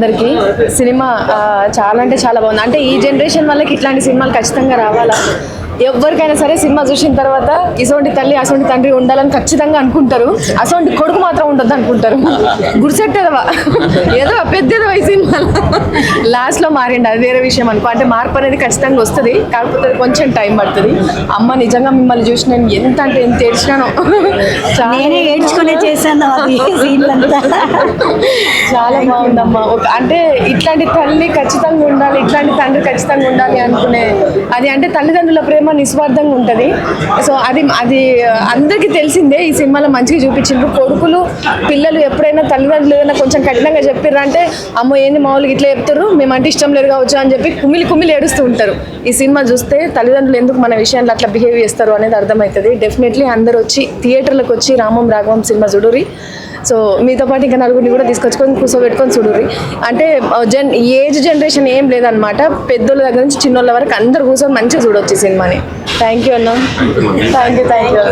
అందరికీ. సినిమా చాలా అంటే చాలా బాగుంది. అంటే ఈ జనరేషన్ వాళ్ళకి ఇట్లాంటి సినిమాలు ఖచ్చితంగా రావాలా. ఎవరికైనా సరే సినిమా చూసిన తర్వాత ఇసోంటి తల్లి అసోంటి తండ్రి ఉండాలని ఖచ్చితంగా అనుకుంటారు. అసోంటి కొడుకు మాత్రం ఉండొద్దు అనుకుంటారు. గుడిసెట్టేదవా ఏదో పెద్దదో ఈ సినిమా లాస్ట్లో మారిండి, అది వేరే విషయం అనుకో. అంటే మార్పు అనేది ఖచ్చితంగా వస్తుంది, కాకపోతే కొంచెం టైం పడుతుంది. అమ్మ నిజంగా మిమ్మల్ని చూసి నేను ఎంత అంటే ఎంత ఏడ్చినాను. నేనే ఏడ్చుకునే చేశాను అది చాలా బాగుందమ్మా. అంటే ఇట్లాంటి తల్లి ఖచ్చితంగా ఉండాలి, ఇట్లాంటి తండ్రి ఖచ్చితంగా ఉండాలి అనుకునే అది. అంటే తల్లిదండ్రుల ప్రేమ నిస్వార్థంగా ఉంటుంది. సో అది అందరికీ తెలిసిందే. ఈ సినిమాలో మంచిగా చూపించిండ్రు. కొడుకులు పిల్లలు ఎప్పుడైనా తల్లిదండ్రులు ఏదైనా కొంచెం కఠినంగా చెప్పిర్రంటే అమ్మో ఏంది మామూలుగా ఇట్లా చెప్తారు, మేమంటే ఇష్టం లేదు కావచ్చు అని చెప్పి కుమిలి ఏడుస్తూ ఉంటారు. ఈ సినిమా చూస్తే తల్లిదండ్రులు ఎందుకు మన విషయంలో అట్లా బిహేవ్ చేస్తారు అనేది అర్థమవుతుంది. డెఫినెట్లీ అందరూ వచ్చి థియేటర్లకు వచ్చి రామం రాఘవం సినిమా చూడుర్రి. సో మీతో పాటు ఇంకా నలుగురిని కూడా తీసుకొచ్చుకొని కూర్చోబెట్టుకొని చూడుర్రి. అంటే ఏజ్ జనరేషన్ ఏం లేదనమాట. పెద్దోళ్ళ దగ్గర నుంచి చిన్నోళ్ళ వరకు అందరు కూర్చొని మంచిగా చూడొచ్చు ఈ సినిమాని. థ్యాంక్ యూ అన్న. Thank you.